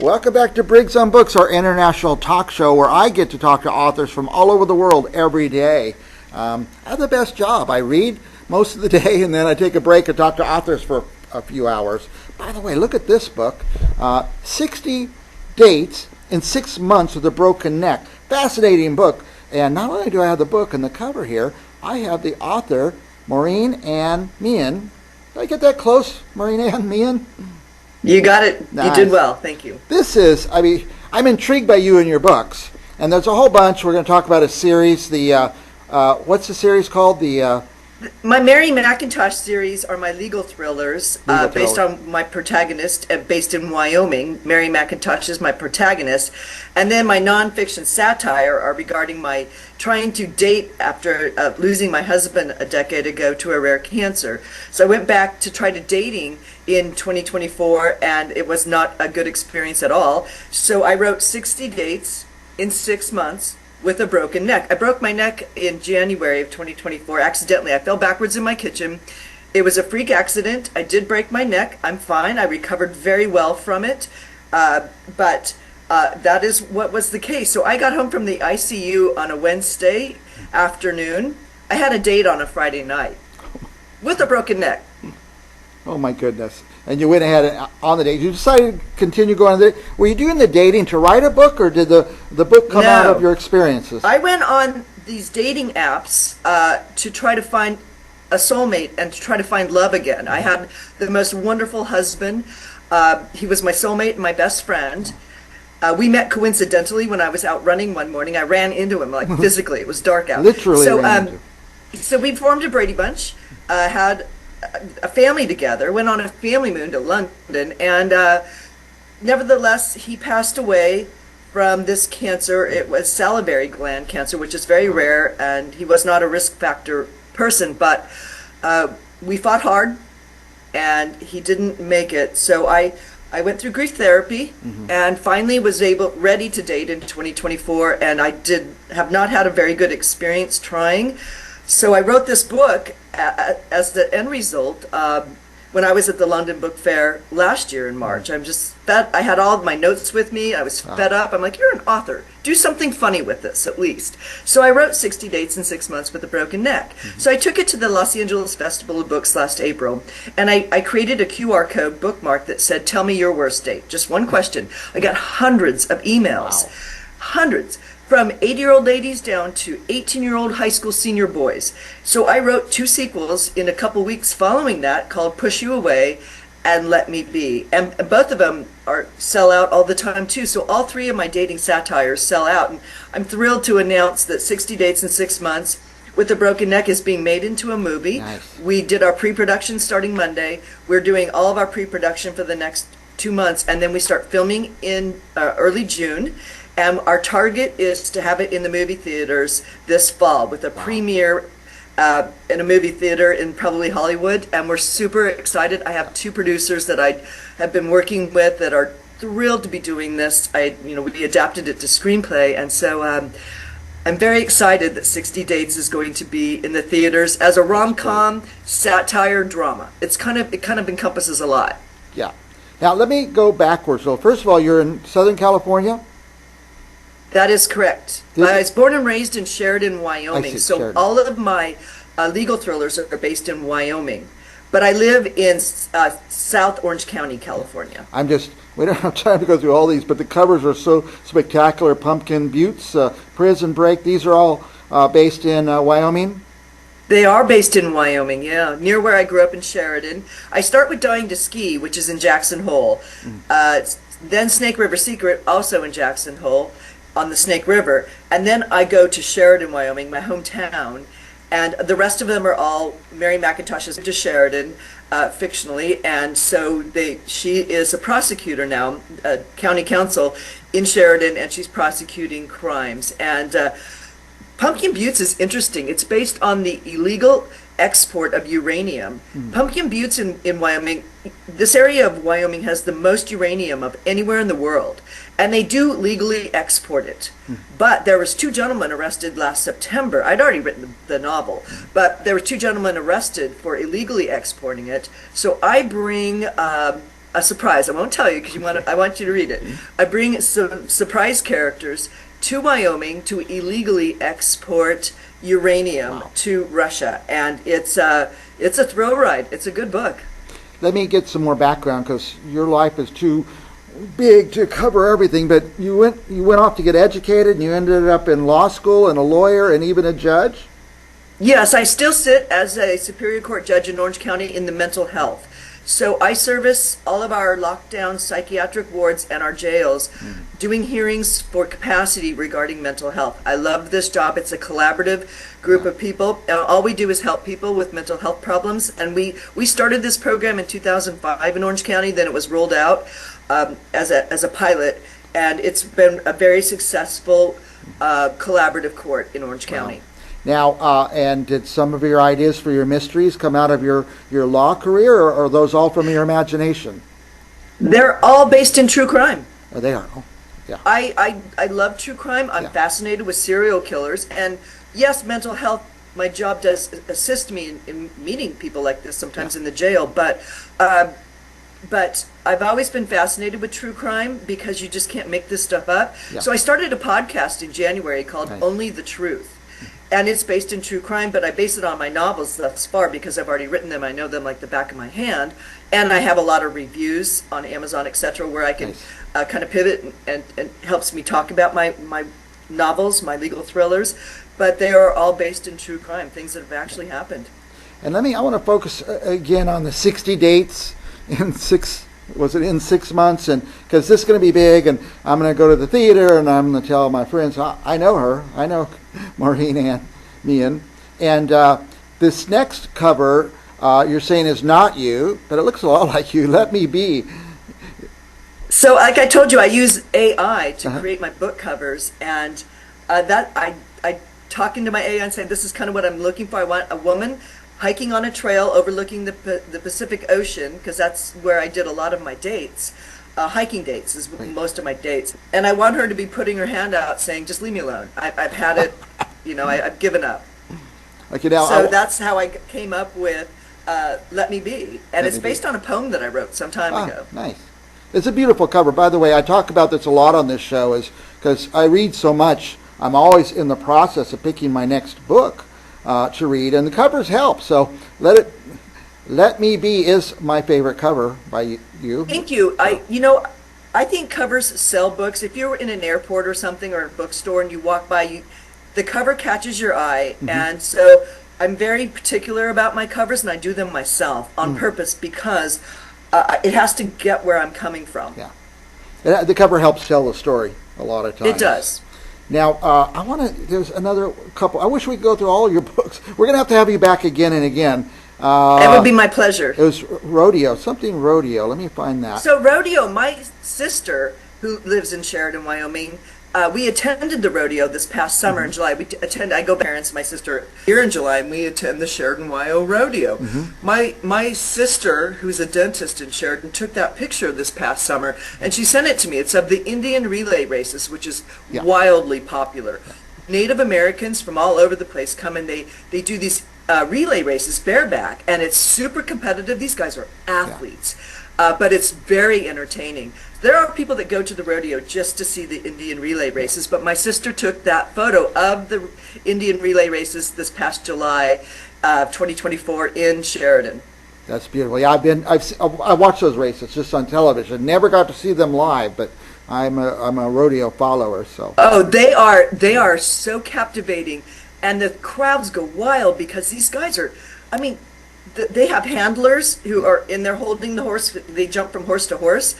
Welcome back to Briggs on Books, our international talk show where I get to talk to authors from all over the world every day. I have the best job. I read most of the day and then I take a break and talk to authors for a few hours. By the way, look at this book, 60 Dates in 6 Months with a Broken Neck. Fascinating book. And not only do I have the book and the cover here, I have the author, Maureen Anne Meehan. Did I get that close, Maureen Anne Meehan? You got it. Nice. You did well. Thank you. This is, I'm intrigued by you and your books. And there's a whole bunch. We're going to talk about a series. What's the series called? My Mary McIntosh series are my legal thrillers based on my protagonist, based in Wyoming. Mary McIntosh is my protagonist. And then my nonfiction satire are regarding my trying to date after losing my husband a decade ago to a rare cancer. So I went back to try to dating in 2024, and it was not a good experience at all. So I wrote 60 Dates in 6 Months with a Broken Neck. I broke my neck in January of 2024 accidentally. I fell backwards in my kitchen. It was a freak accident. I did break my neck. I'm fine. I recovered very well from it. But that is what was the case. So I got home from the ICU on a Wednesday afternoon. I had a date on a Friday night with a broken neck. Oh my goodness. And you went ahead on the date. You decided to continue going on the date. Were you doing the dating to write a book, or did the book come out of your experiences? I went on these dating apps to try to find a soulmate and to try to find love again. I had the most wonderful husband. He was my soulmate and my best friend. We met coincidentally when I was out running one morning. I ran into him, like physically. It was dark out. Literally So we formed a Brady Bunch, had a family together, went on a family moon to London, and nevertheless, he passed away from this cancer. It was salivary gland cancer, which is very rare, and he was not a risk factor person, but we fought hard, and he didn't make it. So I went through grief therapy, and finally was ready to date in 2024, and I have not had a very good experience trying. So I wrote this book as the end result when I was at the London Book Fair last year in March. I had all of my notes with me. I was fed up. I'm like, you're an author. Do something funny with this at least. So I wrote 60 Dates in 6 Months with a Broken Neck. So I took it to the Los Angeles Festival of Books last April, and I created a QR code bookmark that said, tell me your worst date. Just one question. I got hundreds of emails. Wow. Hundreds. From 80-year-old ladies down to 18-year-old high school senior boys. So I wrote 2 sequels in a couple weeks following that called Push You Away and Let Me Be. And both of them sell out all the time too. So all 3 of my dating satires sell out. And I'm thrilled to announce that 60 Dates in 6 Months with a Broken Neck is being made into a movie. Nice. We did our pre-production starting Monday. We're doing all of our pre-production for the next 2 months. And then we start filming in early June. And our target is to have it in the movie theaters this fall with a premiere in a movie theater in probably Hollywood. And we're super excited. I have 2 producers that I have been working with that are thrilled to be doing this. We adapted it to screenplay, and so I'm very excited that 60 Dates is going to be in the theaters as a rom-com satire drama. It kind of encompasses a lot. Yeah. Now let me go backwards. So first of all, you're in Southern California? That is correct. I was born and raised in Sheridan, Wyoming. So all of my legal thrillers are based in Wyoming. But I live in South Orange County, California. We don't have time to go through all these, but the covers are so spectacular. Pumpkin Buttes, Prison Break, these are all based in Wyoming? They are based in Wyoming, yeah, near where I grew up in Sheridan. I start with Dying to Ski, which is in Jackson Hole. Then Snake River Secret, also in Jackson Hole, on the Snake River, and then I go to Sheridan, Wyoming, my hometown, and the rest of them are all Mary McIntosh's to Sheridan, fictionally, and so she is a prosecutor now, county counsel in Sheridan, and she's prosecuting crimes. And Pumpkin Buttes is interesting. It's based on the illegal export of uranium. Pumpkin Buttes in Wyoming, this area of Wyoming has the most uranium of anywhere in the world, and they do legally export it. But there was 2 gentlemen arrested last September. I'd already written the novel, but there were 2 gentlemen arrested for illegally exporting it. So I bring a surprise. I won't tell you because I want you to read it. I bring some surprise characters to Wyoming to illegally export uranium to Russia, and it's a thrill ride. It's a good book. Let me get some more background because your life is too big to cover everything. But you went off to get educated, and you ended up in law school and a lawyer and even a judge. Yes, I still sit as a Superior Court judge in Orange County in the mental health. So I service all of our lockdown psychiatric wards and our jails, doing hearings for capacity regarding mental health. I love this job. It's a collaborative group of people. All we do is help people with mental health problems. And we started this program in 2005 in Orange County. Then it was rolled out as a pilot. And it's been a very successful collaborative court in Orange County. Now, and did some of your ideas for your mysteries come out of your law career, or are those all from your imagination? They're all based in true crime. Oh, they are. Oh, yeah. I love true crime. I'm fascinated with serial killers. And yes, mental health, my job does assist me in meeting people like this, sometimes in the jail. But I've always been fascinated with true crime because you just can't make this stuff up. Yeah. So I started a podcast in January called Only the Truth. And it's based in true crime, but I base it on my novels thus far because I've already written them. I know them like the back of my hand. And I have a lot of reviews on Amazon, etc., where I can kind of pivot and helps me talk about my novels, my legal thrillers. But they are all based in true crime, things that have actually happened. And I want to focus again on the 60 dates in 6 months? And because this is going to be big, and I'm going to go to the theater, and I'm going to tell my friends, I know her. I know Maureen Anne Meehan. And this next cover, you're saying is not you, but it looks a lot like you. Let Me Be. So like I told you, I use AI to create my book covers, and I talking to my AI and saying, this is kind of what I'm looking for. I want a woman hiking on a trail overlooking the Pacific Ocean, because that's where I did a lot of my dates. Hiking dates is most of my dates. And I want her to be putting her hand out saying, just leave me alone. I've had it, I've given up. Okay, now so that's how I came up with Let Me Be. And it's based on a poem that I wrote some time ago. Nice. It's a beautiful cover. By the way, I talk about this a lot on this show is because I read so much. I'm always in the process of picking my next book to read, and the covers help. So Let Me Be is my favorite cover by you. Thank you. I think covers sell books. If you're in an airport or something, or a bookstore, and you walk by, the cover catches your eye, and so I'm very particular about my covers, and I do them myself on purpose because it has to get where I'm coming from. Yeah, and the cover helps tell the story a lot of times. It does. Now, there's another couple. I wish we could go through all of your books. We're going to have you back again and again. It would be my pleasure. It was Rodeo. Let me find that. So Rodeo, my sister, who lives in Sheridan, Wyoming, we attended the rodeo this past summer in July. I go with parents and my sister here in July, and we attend the Sheridan, Wyoming rodeo. My sister, who's a dentist in Sheridan, took that picture this past summer, and she sent it to me. It's of the Indian relay races, which is wildly popular. Native Americans from all over the place come, and they do these relay races bareback, and it's super competitive. These guys are athletes, but it's very entertaining. There are people that go to the rodeo just to see the Indian relay races, but my sister took that photo of the Indian relay races this past July 2024 in Sheridan. That's beautiful. Yeah, I watched those races just on television. Never got to see them live, but I'm a rodeo follower. So they are so captivating, and the crowds go wild because these guys are. They have handlers who are in there holding the horse. They jump from horse to horse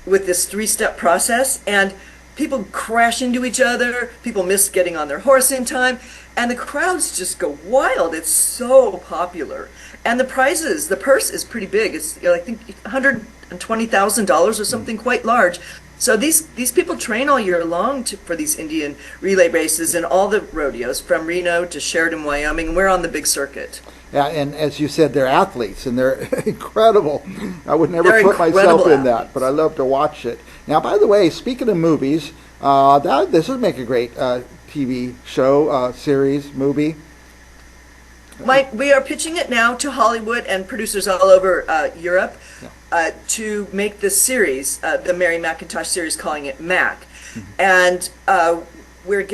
with this 3-step process, and people crash into each other. People miss getting on their horse in time, and the crowds just go wild. It's so popular, and the purse is pretty big. It's I think $120,000 or something quite large. So these people train all year long for these Indian relay races and all the rodeos from Reno to Sheridan, Wyoming, and we're on the big circuit. Yeah, and as you said, they're athletes, and they're incredible. I would never put myself in that, but I love to watch it. Now, by the way, speaking of movies, this would make a great TV show, series, movie. We are pitching it now to Hollywood and producers all over Europe. to make this series, the Mary McIntosh series, calling it Mac. And we're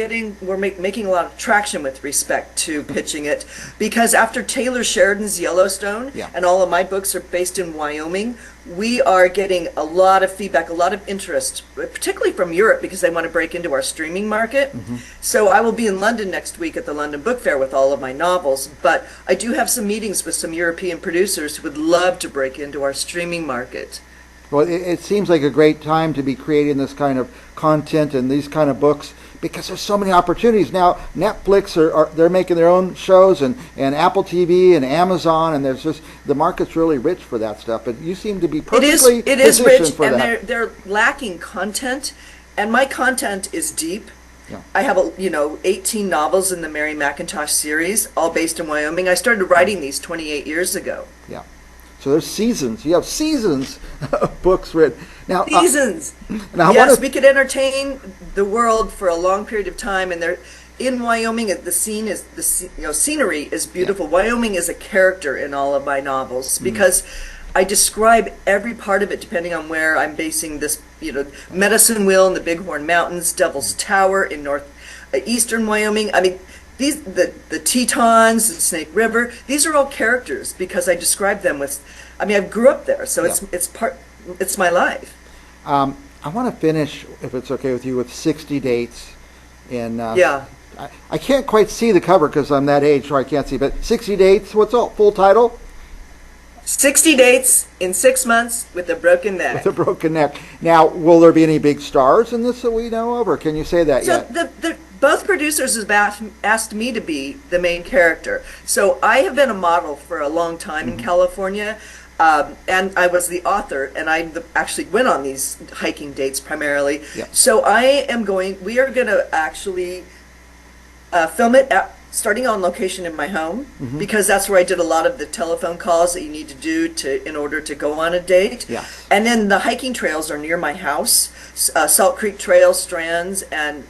making a lot of traction with respect to pitching it, because after Taylor Sheridan's Yellowstone, Yeah. and all of my books are based in Wyoming, we are getting a lot of feedback, a lot of interest, particularly from Europe, because they want to break into our streaming market. So I will be in London next week at the London Book Fair with all of my novels, but I do have some meetings with some European producers who would love to break into our streaming market. Well, it seems like a great time to be creating this kind of content and these kind of books, because there's so many opportunities now. Netflix they're making their own shows, and Apple TV and Amazon, and there's just, the market's really rich for that stuff. But you seem to be perfectly it is positioned rich, for and that. they're lacking content, and my content is deep. Yeah. I have 18 novels in the Mary McIntosh series, all based in Wyoming. I started writing these 28 years ago. Yeah. So there's seasons. You have seasons of books written. Now, Seasons. Now Yes, we could entertain the world for a long period of time, and in Wyoming, the scenery is beautiful. Yeah. Wyoming is a character in all of my novels, because I describe every part of it depending on where I'm basing this. Medicine Wheel in the Bighorn Mountains, Devil's Tower in eastern Wyoming. I mean, the Tetons, the Snake River, these are all characters, because I describe them with, I grew up there, so it's my life. I want to finish, if it's okay with you, with 60 dates. Yeah. I can't quite see the cover because I'm that age, so I can't see, but 60 dates, what's the full title? 60 dates in 6 months with a broken neck. With a broken neck. Now, will there be any big stars in this that we know of, or can you say that yet? Both producers have asked me to be the main character. So I have been a model for a long time in California, and I was the author, and I actually went on these hiking dates primarily. Yeah. So we are going to actually film it starting on location in my home, because that's where I did a lot of the telephone calls that you need to do in order to go on a date. Yeah. And then the hiking trails are near my house. Salt Creek Trail, Strands, and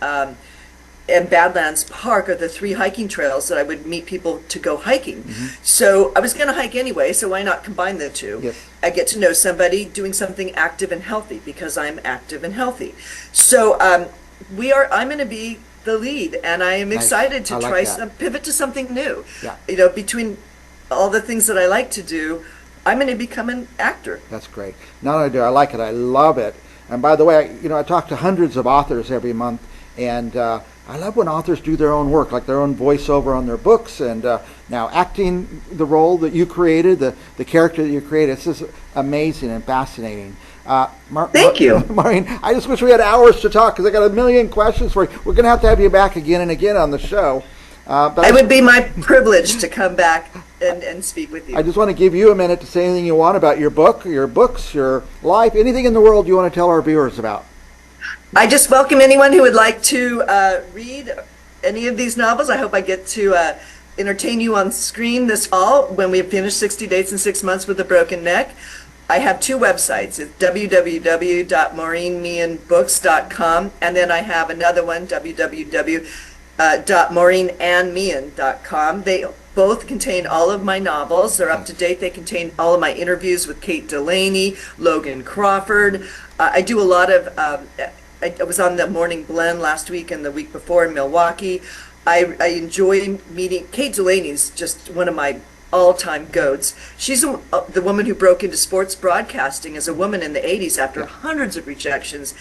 Badlands Park are the 3 hiking trails that I would meet people to go hiking. So I was going to hike anyway, so why not combine the two? Yes. I get to know somebody doing something active and healthy, because I'm active and healthy. So I'm going to be the lead, and I am excited to pivot to something new. Yeah. Between all the things that I like to do, I'm going to become an actor. That's great. Not only do I like it, I love it. And by the way, I talk to hundreds of authors every month, and I love when authors do their own work, like their own voiceover on their books, and now acting the role that you created, the character that you created. It's just amazing and fascinating. Thank you. Maureen, I just wish we had hours to talk, because I got a million questions for you. We're going to have you back again and again on the show. But it would be my privilege to come back and speak with you. I just want to give you a minute to say anything you want about your book, your books, your life, anything in the world you want to tell our viewers about. I just welcome anyone who would like to read any of these novels. I hope I get to entertain you on screen this fall when we finish 60 Dates in 6 Months with a Broken Neck. I have 2 websites. It's www.maureenmeehanbooks.com, and then I have another one, www.maureenannemeehan.com. They both contain all of my novels. They're up to date. They contain all of my interviews with Kate Delaney, Logan Crawford. I do a lot of, I was on the Morning Blend last week and the week before in Milwaukee. I enjoy meeting, Kate Delaney's just one of my all-time goats. She's the woman who broke into sports broadcasting as a woman in the 80s after hundreds of rejections.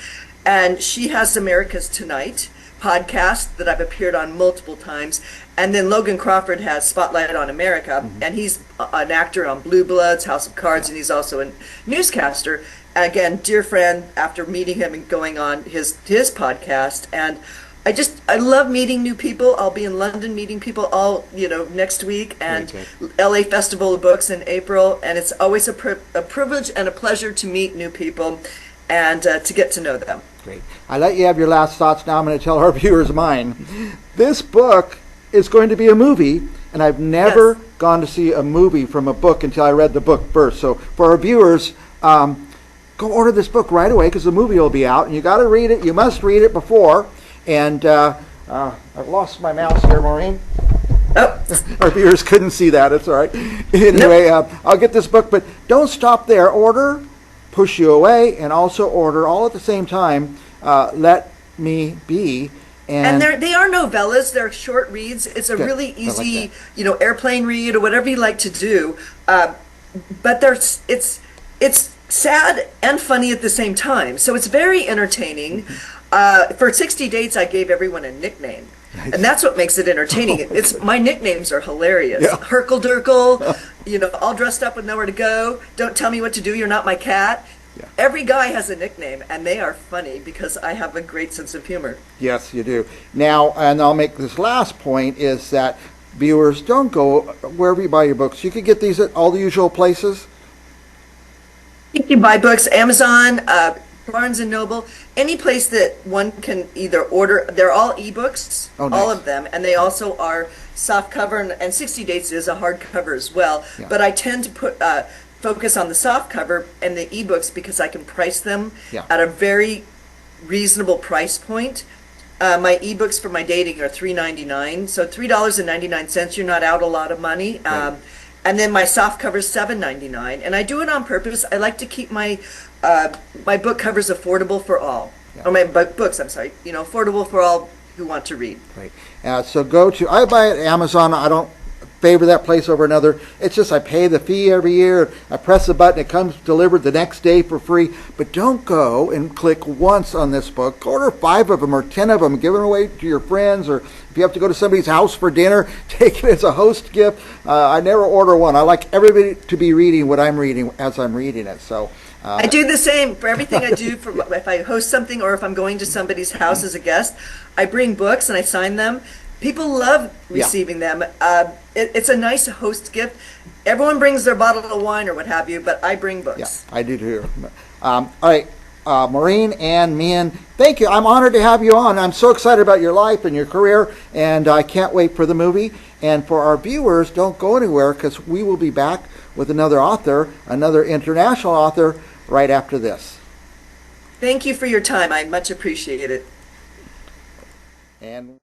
And she has America's Tonight podcast that I've appeared on multiple times. And then Logan Crawford has Spotlight on America, and he's an actor on Blue Bloods, House of Cards, and he's also a newscaster. Again, dear friend, after meeting him and going on his podcast. And I love meeting new people. I'll be in London meeting people all, next week, and LA Festival of Books in April. And it's always a privilege and a pleasure to meet new people and to get to know them. Great. I let you have your last thoughts. Now I'm going to tell our viewers mine. This book is going to be a movie, and I've never gone to see a movie from a book until I read the book first. So for our viewers, go order this book right away, because the movie will be out, and you got to read it. You must read it before. And I've lost my mouse here, Maureen. Oh. Our viewers couldn't see that. It's all right. Anyway, I'll get this book, but don't stop there. Order Push You Away, and also order all at the same time, Let Me Be. And they are novellas. They're short reads. It's a Good. really I like easy, airplane read or whatever you like to do. But it's sad and funny at the same time. So it's very entertaining. For 60 Dates, I gave everyone a nickname. Nice. And that's what makes it entertaining. It's my nicknames are hilarious. Yeah. Herkle Durkle, all dressed up with nowhere to go. Don't tell me what to do. You're not my cat. Yeah. Every guy has a nickname, and they are funny because I have a great sense of humor. Yes, you do. Now, and I'll make this last point, is that viewers, don't go wherever you buy your books. You can get these at all the usual places. You can buy books, Amazon, Barnes and Noble, any place that one can either order. They're all ebooks, Oh, nice. all of them, and they also are soft cover, and 60 Dates is a hardcover as well. Yeah. But I tend to focus on the soft cover and the ebooks because I can price them Yeah. at a very reasonable price point. My ebooks for my dating are $3.99, so $3.99. You're not out a lot of money. Right. And then my soft cover is $7.99, and I do it on purpose. I like to keep my my book covers affordable for all. Yeah. Or my books, I'm sorry, affordable for all who want to read. Right. So I buy it at Amazon. I don't favor that place over another. It's just I pay the fee every year. I press a button. It comes delivered the next day for free. But don't go and click once on this book. Order 5 of them or 10 of them. Give them away to your friends, or if you have to go to somebody's house for dinner, take it as a host gift. I never order one. I like everybody to be reading what I'm reading as I'm reading it. So I do the same for everything I do. If I host something or if I'm going to somebody's house as a guest, I bring books and I sign them. People love receiving them. It's a nice host gift. Everyone brings their bottle of wine or what have you, but I bring books. Yeah, I do too. All right, Maureen Anne Meehan, thank you. I'm honored to have you on. I'm so excited about your life and your career, and I can't wait for the movie. And for our viewers, don't go anywhere, because we will be back with another author, another international author, right after this. Thank you for your time. I much appreciate it. And